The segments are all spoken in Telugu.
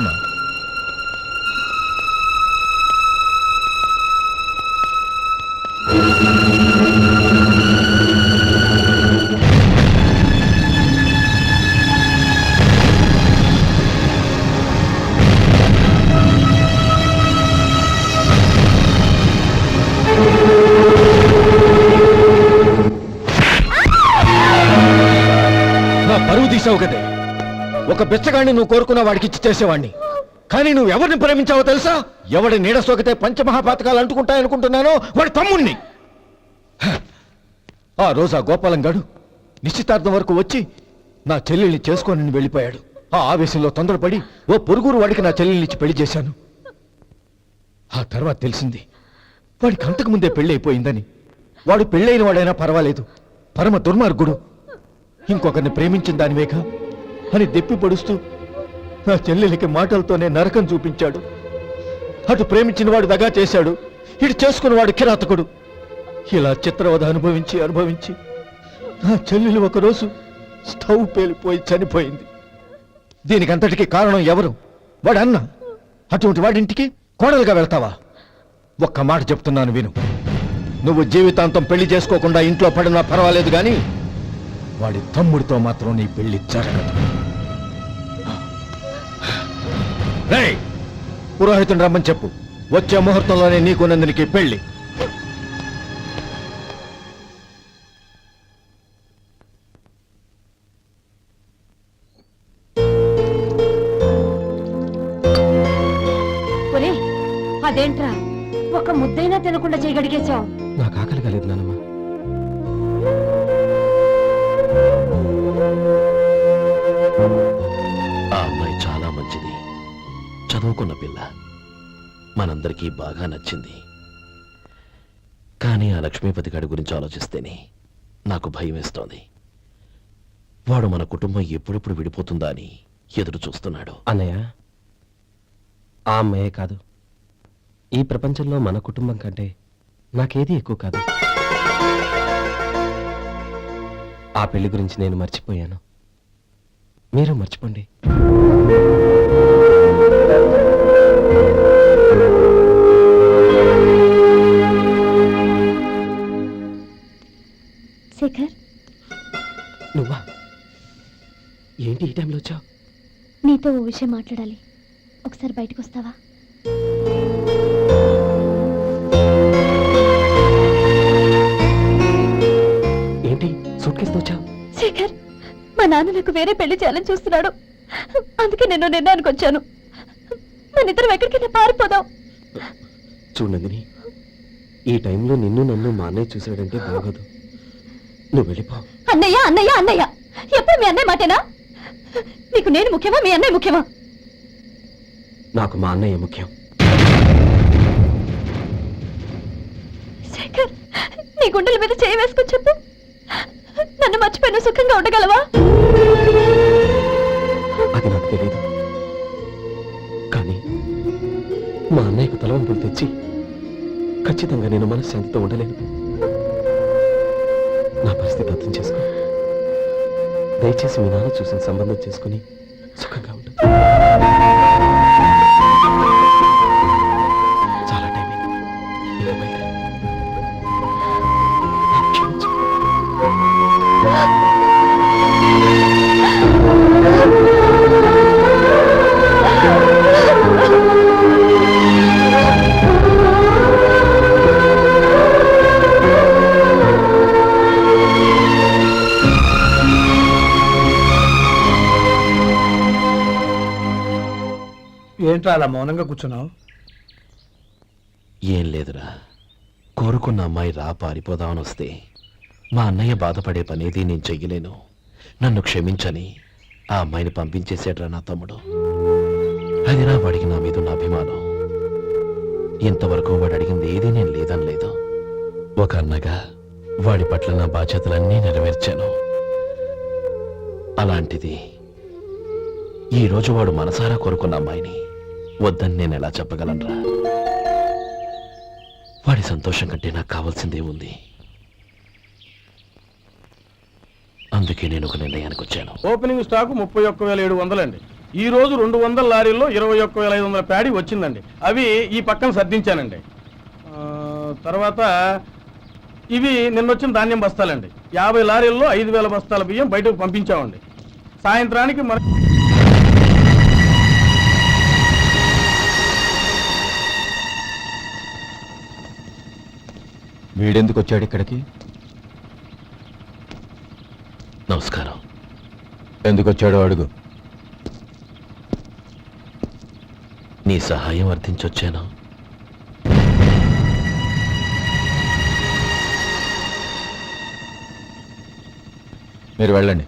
రామా. పరువు తీసావు కదే. ఒక బిచ్చగాడిని నువ్వు కోరుకున్న వాడికి ఇచ్చి చేసేవాడిని. కానీ నువ్వు ఎవరిని ప్రేమించావో తెలుసా? ఎవడి నీడ సోకితే పంచమహాపాతకాలు అంటుకుంటాయనుకుంటున్నానో వాడి తమ్ముణ్ణి. ఆ రోజు ఆ గోపాలం గాడు నిశ్చితార్థం వరకు వచ్చి నా చెల్లెల్ని చేసుకొని వెళ్ళిపోయాడు. ఆ ఆవేశంలో తొందరపడి ఓ పొరుగురు వాడికి నా చెల్లెల్నిచ్చి పెళ్లి చేశాను. ఆ తర్వాత తెలిసింది వాడికి అంతకు ముందే పెళ్లి అయిపోయిందని. వాడు పెళ్ళైన వాడైనా పర్వాలేదు, పరమ దుర్మార్గుడు. ఇంకొకరిని ప్రేమించిన దానివేక అని దెప్పి పొడుస్తూ నా చెల్లెలికి మాటలతోనే నరకం చూపించాడు. అటు ప్రేమించిన వాడు దగా చేశాడు, ఇటు చేసుకున్నవాడు కిరాతకుడు. ఇలా చిత్రవధ అనుభవించి నా చెల్లెలు ఒకరోజు స్టవ్ పేలిపోయి చనిపోయింది. దీనికంతటికీ కారణం ఎవరు? వాడు అన్న. అటువంటి వాడింటికి కోడలుగా వెళ్తావా? ఒక్క మాట చెప్తున్నాను విను. నువ్వు జీవితాంతం పెళ్లి చేసుకోకుండా ఇంట్లో పడినా పర్వాలేదు, కానీ వాడి తమ్ముడితో మాత్రం నీ పెళ్లి జరగదు. రేయ్, పురోహితుని రమ్మని చెప్పు. వచ్చే ముహూర్తంలోనే నీకు నందినికి పెళ్లి. అదేంట్రా, ఒక ముద్దైనా తినకుండా చేయగడిగేశావు? నాకు ఆకలి కాలేదు నానమ్మ. ఆ అమ్మాయి చాలా మంచిది, చదువుకున్న పిల్ల, మనందరికీ బాగా నచ్చింది. కానీ ఆ లక్ష్మీపతి గారి గురించి ఆలోచిస్తేనే నాకు భయం వేస్తోంది. వాడు మన కుటుంబం ఎప్పుడెప్పుడు విడిపోతుందా అని ఎదురు చూస్తున్నాడు. అన్నయ్య, ఆ అమ్మాయే కాదు, ఈ ప్రపంచంలో మన కుటుంబం కంటే నాకేది ఎక్కువ కాదు. ఆ పెళ్లి గురించి నేను మర్చిపోయాను, మీరు మర్చిపోండి. శేఖర్, నువ్వా? ఏంటి ఈ టైంలో వచ్చావు? నీతో ఓ విషయం మాట్లాడాలి. ఒకసారి బయటకు వస్తావా? ఏంటి సూట్ కేసుతో వచ్చావు? శేఖర్, మా నాన్న నాకు వేరే పెళ్లి చేయాలని చూస్తున్నాడు. అందుకే నేను నిర్ణయానికి వచ్చాను. మన ఇద్దరం ఎక్కడికైనా పారిపోదాం. చూడండి, ఈ టైంలో నిన్ను నన్ను మా అన్నయ్య చూశాడంటే బాగోదు. నువ్వు వెళ్ళిపో. అన్నయ్య అన్నయ్య అన్నయ్య, ఎప్పుడు మీ అన్నయ్య మాటేనా? నీకు నేను ముఖ్యమా, మీ అన్నయ్య ముఖ్యమా? నాకు మా అన్నయ్య ముఖ్యం. శేఖర్, నీ గుండెల మీద చేయి వేసుకొని చెప్పు, నన్ను మర్చిపోయిన సుఖంగా ఉండగలవా? అది నాకు తెలియదు, కానీ మా అన్నయ్యకు తలవంపులు తెచ్చి ఖచ్చితంగా నేను మనశ్శాంతితో ఉండలేను. నా పరిస్థితి అర్థం చేసుకో. దయచేసి మీ నాన్న చూసిన సంబంధం చేసుకుని సుఖంగా ఉంటుంది. చాలా టైం అయింది, ఇంకా బయట. క్షమించు. ఏంట్రా అలా మౌనంగా కూర్చున్నావు? ఏం లేదురా, కోరుకున్న అమ్మాయి రా పారిపోదామని వస్తే మా అన్నయ్య బాధపడే పనేది నేను చెయ్యలేను. నన్ను క్షమించని ఆ అమ్మాయిని పంపించేసాడ్రా నా తమ్ముడు. అది నా వాడికి నా మీద ఉన్న అభిమానం. ఇంతవరకు వాడు అడిగింది ఏదీ నేను లేదని లేదు. ఒక అన్నగా వాడి పట్ల నా బాధ్యతలన్నీ నెరవేర్చాను. అలాంటిది ఈరోజు వాడు మనసారా కోరుకున్న అమ్మాయిని వద్దని నేను ఎలా చెప్పగలనురా? వాడి సంతోషం కంటే నాకు కావాల్సిందే ఉంది. అందుకే నేను ఒక నిర్ణయానికి వచ్చాను. ఓపెనింగ్ స్టాక్ 31,700 అండి. ఈ రోజు 200 లారీల్లో 21,500 ప్యాడీ వచ్చిందండి. అవి ఈ పక్కన సర్దించానండి. తర్వాత ఇవి నిన్నొచ్చిన ధాన్యం బస్తాలండి. 50 లారీల్లో 5,000 బస్తాల బియ్యం బయటకు పంపించామండి. సాయంత్రానికి మన వీడెందుకు వచ్చాడు ఇక్కడికి? నమస్కారం. ఎందుకు వచ్చాడో అడుగు. నీ సహాయం అర్థించొచ్చాను. మీరు వెళ్ళండి.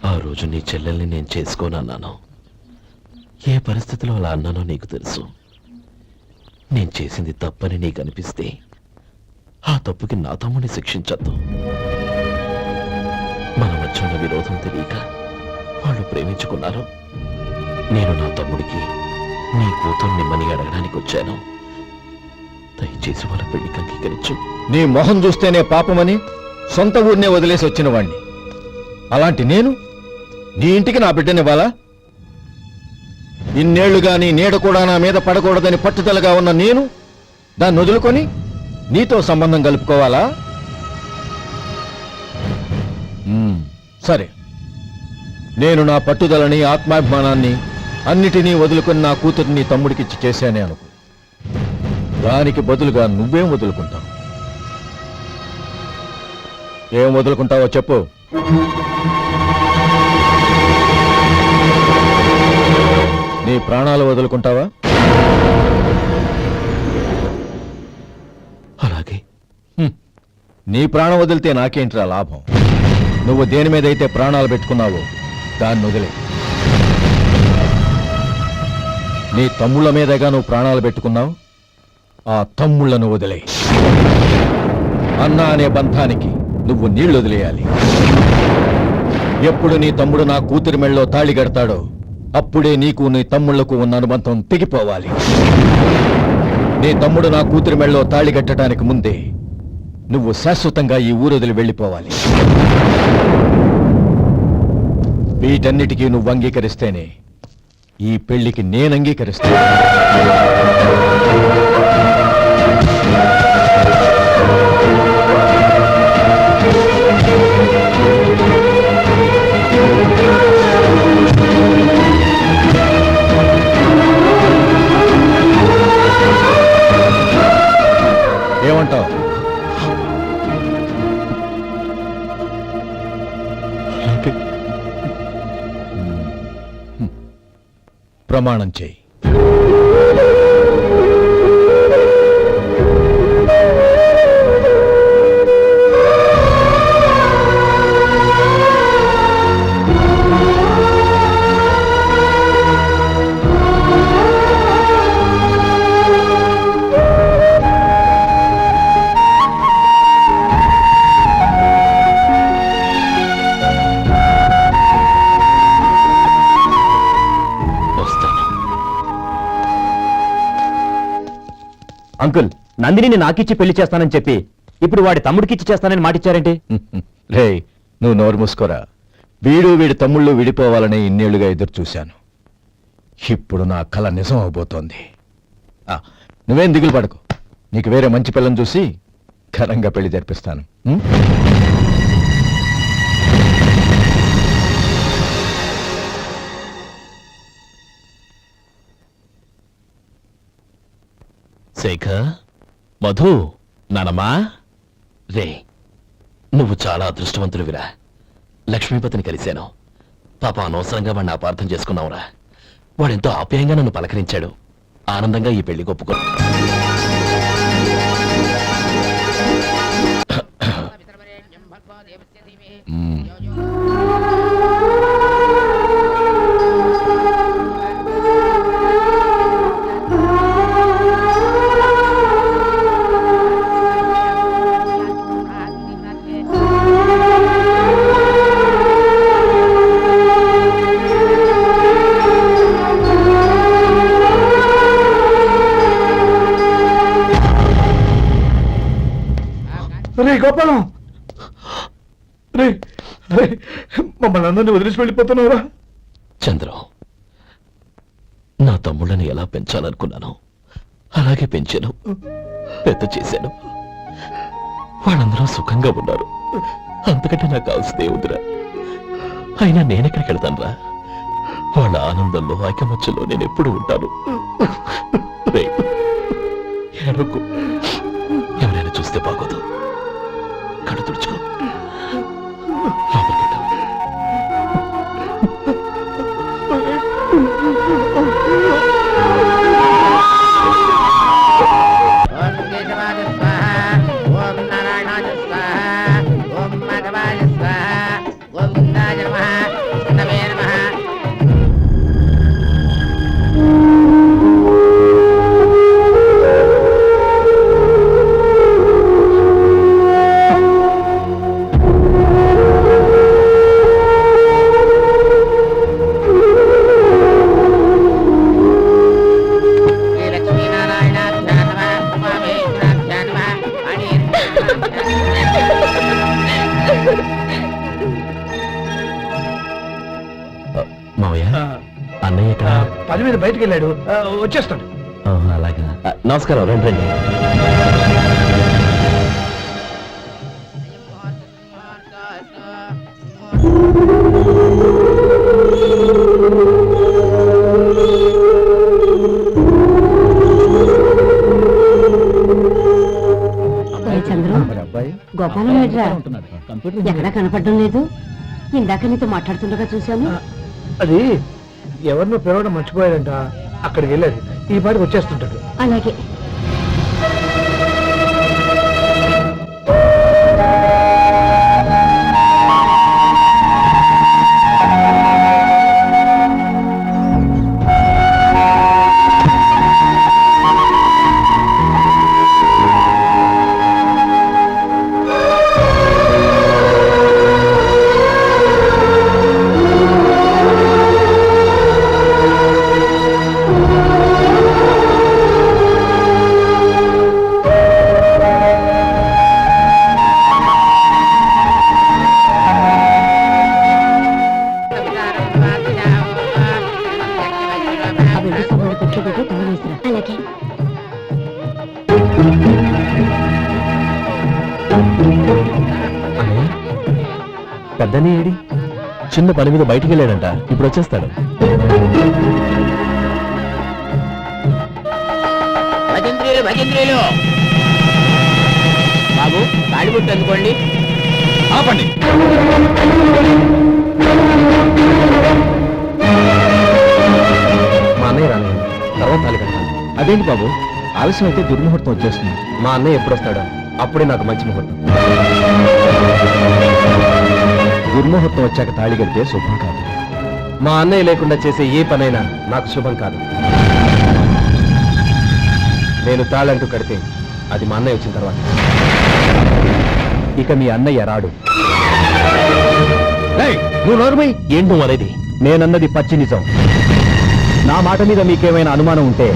ఆ రోజు నీ చెల్లెల్ని నేను చేసుకోనన్నాను. ఏ పరిస్థితిలో అలా అన్నానో నీకు తెలుసు. నేను చేసింది తప్పని నీకు అనిపిస్తే ఆ తప్పుకి నా తమ్ముడిని శిక్షించద్దు. మన మధ్య ఉన్న విరోధం తెలియక వాళ్ళు ప్రేమించుకున్నారు. నేను నా తమ్ముడికి నీ కూతుర్నిమ్మని అడగడానికి వచ్చాను. దయచేసి వాళ్ళ పెళ్లికి అంగీకరించు. నీ మొహం చూస్తేనే పాపమని సొంత ఊరినే వదిలేసి వచ్చిన వాణ్ణి. అలాంటి నేను నీ ఇంటికి నా బిడ్డనివ్వాలా? ఇన్నేళ్లుగా నీ నీడ కూడా నా మీద పడకూడదని పట్టుదలగా ఉన్న నేను దాన్ని వదులుకొని నీతో సంబంధం కలుపుకోవాలా? సరే, నేను నా పట్టుదలని ఆత్మాభిమానాన్ని అన్నిటినీ వదులుకొని నా కూతుర్ని తమ్ముడికిచ్చి చేశానే అనుకో. దానికి బదులుగా నువ్వేం వదులుకుంటావు? ఏం వదులుకుంటావో చెప్పు. నీ ప్రాణాలు వదులుకుంటావా? అలాగే. నీ ప్రాణం వదిలితే నాకేంట్రా లాభం? నువ్వు దేని మీద అయితే ప్రాణాలు పెట్టుకున్నావో దాన్ని వదిలే. నీ తమ్ముళ్ళ మీదగా నువ్వు ప్రాణాలు పెట్టుకున్నావు. ఆ తమ్ముళ్లను వదిలే. అన్న అనే బంధానికి నువ్వు నీళ్లు వదిలేయాలి. ఎప్పుడు నీ తమ్ముడు నా కూతురి మెళ్ళలో తాళి కడతాడో అప్పుడే నీకు నీ తమ్ముళ్లకు ఉన్న అనుబంధం తెగిపోవాలి. నీ తమ్ముడు నా కూతురి మెళ్ళలో తాళి కట్టడానికి ముందే నువ్వు శాశ్వతంగా ఈ ఊరొదిలి వెళ్ళిపోవాలి. వీటన్నిటికీ నువ్వు అంగీకరిస్తేనే ఈ పెళ్లికి నేను అంగీకరిస్తాను. ఏమంటావు? ప్రమాణం చేయి. అంకుల్, నందిని నాకిచ్చి పెళ్లి చేస్తానని చెప్పి ఇప్పుడు వాడి తమ్ముడికిచ్చి చేస్తానని మాటిచ్చారేంటి? రే, నువ్వు నోరు మూసుకోరా. వీడి తమ్ముళ్ళు విడిపోవాలని ఇన్నేళ్లుగా ఎదురు చూశాను. ఇప్పుడు నా కల నిజం అవబోతోంది. నువ్వేం దిగులు పడకు. నీకు వేరే మంచి పిల్లని చూసి ఘనంగా పెళ్లి జరిపిస్తాను. శేఖర్, మధు, నానమ్మా, రే, నువ్వు చాలా అదృష్టవంతుడివిరా. లక్ష్మీపతిని కలిశాను. పాప అనవసరంగా వాడిని అపార్థం చేసుకున్నావురా. వాడెంతో ఆప్యాయంగా నన్ను పలకరించాడు. ఆనందంగా ఈ పెళ్లి ఒప్పుకో. రే గోపాలం, రే మమ్మల్ని అందరినీ వదిలేసి వెళ్ళిపోతున్నావురా? చంద్రం, నా తమ్ముళ్ళని ఎలా పెంచాలనుకున్నానో అలాగే పెంచాను, పెద్ద చేశాను. వాళ్ళందరూ సుఖంగా ఉన్నారు. అంతకంటే నాకు కావాల్సిందే ఉందిరా. అయినా నేనెక్కడికి వెళ్తానురా? వాళ్ళ ఆనందంలో ఐకమత్యంలో నేను ఎప్పుడు ఉంటాను. రేయ్, ఏడవకు. ఎవరైనా చూస్తే బాగోదు. కళ్ళు తుడుచుకో. లోపలికి వెళ్ళు. ఓం కేశవాయ స్వాహ, ఓం నారాయణాయ స్వాహ, ఓం మాధవాయ స్వాహ, ఓం గోవిందాయ నమః, విష్ణవే నమః. శ్రీ లక్ష్మీనారాయణాభ్యా నమః, ఉమామహేశ్వరాభ్యా నమః, మావయ్య, అన్నయ్య ఎక్కడ? పని మీద బయటికి వెళ్ళాడు, వచ్చేస్తాడు. ఓహో, అలాగా. నమస్కారం, రండి రండి. చంద్రు, గోపాలం ఏడ్రా? ఎక్కడా కనపడడం లేదు. ఇందాక నీతో మాట్లాడుతుండగా చూశాను. అది ఎవరినో పిలవడం మర్చిపోయాడంట, అక్కడికి వెళ్ళాడు. ఈ పాటికి వచ్చేస్తుంటాడు. అలాగే. అలాగే. పెద్దని ఏడి? చిన్న పని మీద బయటికి వెళ్ళాడంట, ఇప్పుడు వచ్చేస్తాడు. భజంత్రీలు భజంత్రీలు బాబు, తాళిబొట్టు అందుకోండి. ఆపండి. మా అన్నయ్య రాలేదు, తర్వాత తాళి కట్టాలి. అదేంటి బాబు, ఆలస్యం అయితే దుర్ముహూర్తం వచ్చేస్తుంది. మా అన్నయ్య ఎప్పుడు వస్తాడో అప్పుడే నాకు మంచి ముహూర్తం. దుర్ముహూర్తం వచ్చాక తాళి కడితే శుభం కాదు. మా అన్నయ్య లేకుండా చేసే ఏ పనైనా నాకు శుభం కాదు. నేను తాళంటూ కడితే అది మా అన్నయ్య వచ్చిన తర్వాత. ఇక మీ అన్నయ్య రాడు. నువ్వు నోరుమై. ఏంటో అనేది? నేనన్నది పచ్చి నిజం. నా మాట మీద మీకేమైనా అనుమానం ఉంటే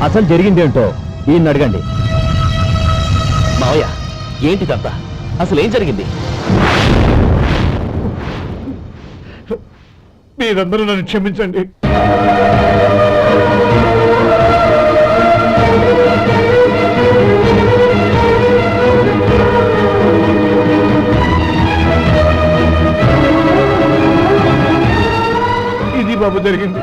అసలు జరిగిందేంటో ఈయన్ని అడగండి. మావయ్య, ఏంటిదంతా? అసలు ఏం జరిగింది? మీరందరూ నన్ను క్షమించండి. ఇది బాబు జరిగింది.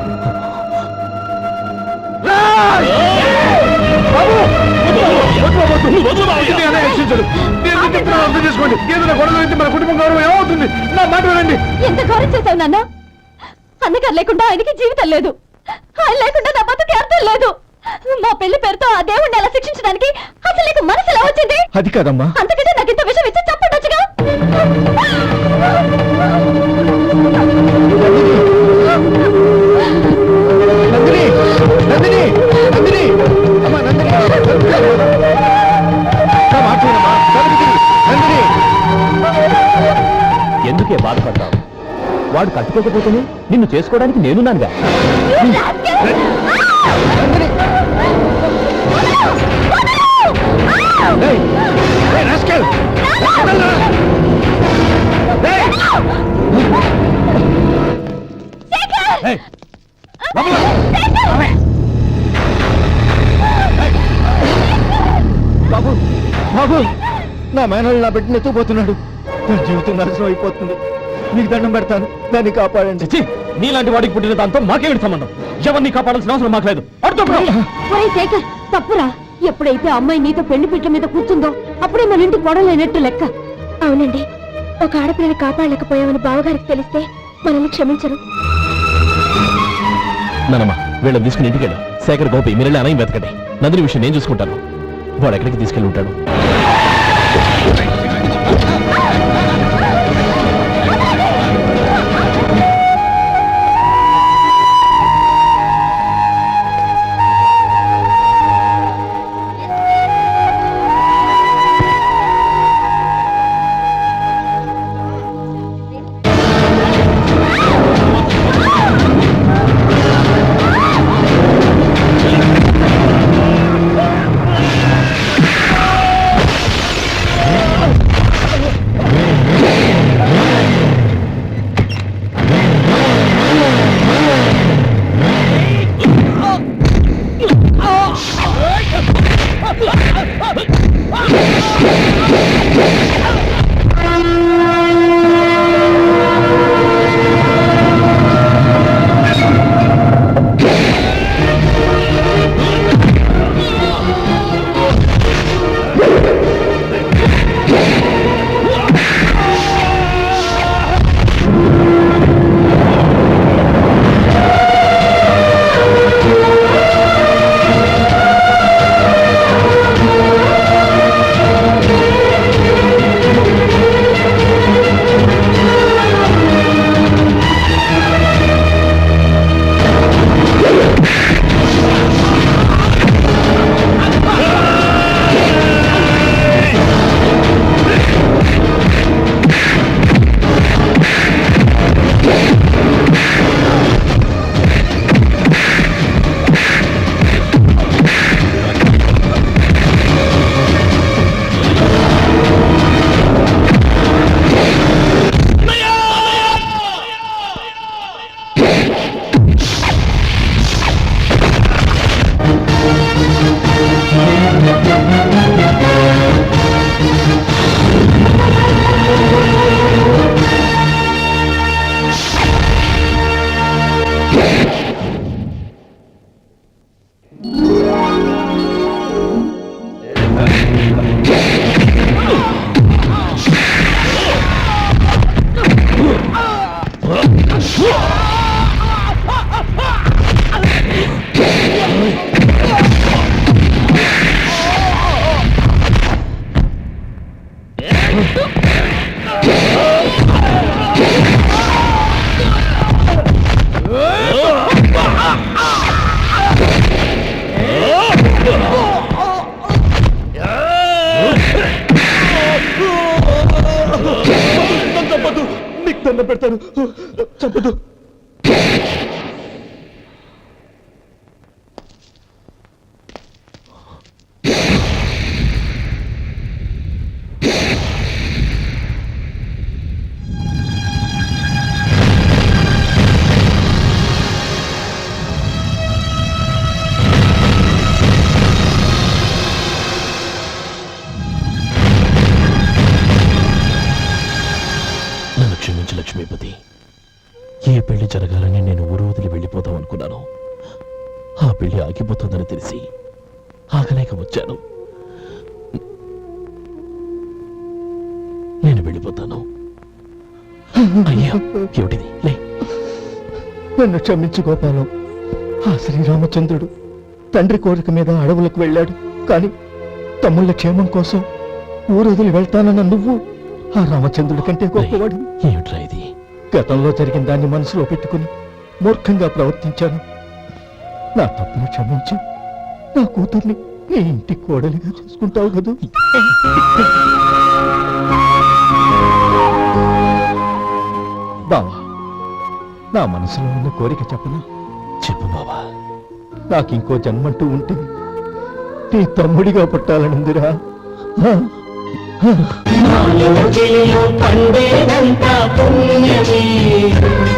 అర్థం చేసుకోండి. ఏదైనా గొడవ అయితే మన కుటుంబం గౌరవం ఏమవుతుంది? నా మాట వినండి. ఎంత గౌరవం చేశావు నాన్న? అన్నగారు లేకుండా ఆయనకి జీవితం లేదు, ఆయన లేకుండా నా బతుకి అర్థం లేదు. మా పెళ్లి పేరుతో ఆ దేవుణ్ణి ఎలా శిక్షించడానికి అసలు నీకు మనసు ఎలా వచ్చింది? అది కాదమ్మా. అంతకంటే నాకు ఇంత విషయం ఇచ్చి చెప్పండొచ్చుగా. నందిని, నందిని, నందిని, అమ్మా నందిని, నా మాట వినమ్మా. నందిని, నందిని. ఎందుకే బాధపడతావు? వాడు కట్టుకోకపోతేనే నిన్ను చేసుకోవడానికి నేనున్నానుగా. ఏయ్, ఏయ్, rascal! ఏయ్, లోపల రా. బాబు బాబు, నా మేనల్ని నా బిడ్డను ఎత్తుకుపోతున్నాడు. నా జీవితం నాశనం అయిపోతుంది. మీకు దండం పెడతాను, దాన్ని కాపాడండి. చిచ్చి, నీలాంటి వాడికి పుట్టిన దాంతో మాకేమిటి సంబంధం? ఎవరిని కాపాడాల్సిన అవసరం మాకు లేదు. ఒరేయ్ శేఖర్, తప్పురా. ఎప్పుడైతే అమ్మాయి నీతో పెళ్లి పీటల మీద కూర్చుందో అప్పుడే మన ఇంటికి గొడవలేనట్టు లెక్క. అవునండి, ఒక ఆడపిల్లని కాపాడలేకపోయామని బావగారికి తెలిస్తే మనల్ని క్షమించరు. నానమ్మా, వీళ్ళని తీసుకుని ఇంటికి వెళ్ళు. శేఖర్, గోపి, మీరు వెళ్ళి అన్నయ్య వెతకండి. నందిని విషయం నేను చూసుకుంటాను. వాడు ఎక్కడికి తీసుకెళ్ళి ఉంటాడు? దండం పెడతాను, చంపదు. నన్ను క్షమించు లక్ష్మీపతి. ఏ పెళ్లి జరగాలని నేను ఊరు వదిలి వెళ్ళిపోతాం అనుకున్నాను. ఆ పెళ్లి ఆగిపోతుందని తెలిసి ఆగలేక వచ్చాను. నేను వెళ్ళిపోతాను. అయ్యా, ఏమిటిది? లే. నన్ను క్షమించు గోపాలం. ఆ శ్రీరామచంద్రుడు తండ్రి కోరిక మీద అడవులకు వెళ్ళాడు. కానీ తమ్ముళ్ళ క్షేమం కోసం ఊరొదిలి వెళ్తానన్న నువ్వు ఆ రామచంద్రుడి కంటే గొప్పవాడు. ఏమిట్రా ఇది? గతంలో జరిగిన దాన్ని మనసులో పెట్టుకుని మూర్ఖంగా ప్రవర్తించాను. నా తప్పును క్షమించి నా కూతుర్ని నీ ఇంటి కోడలిగా చూసుకుంటావు కదూ? బావా, నా మనసులో ఉన్న కోరిక చెప్పనా? చెప్పు బావా. నాకింకో జన్మంటూ ఉంటే నీ తమ్ముడిగా పుట్టాలనుందిరా. పండేదంతా పుణ్యమే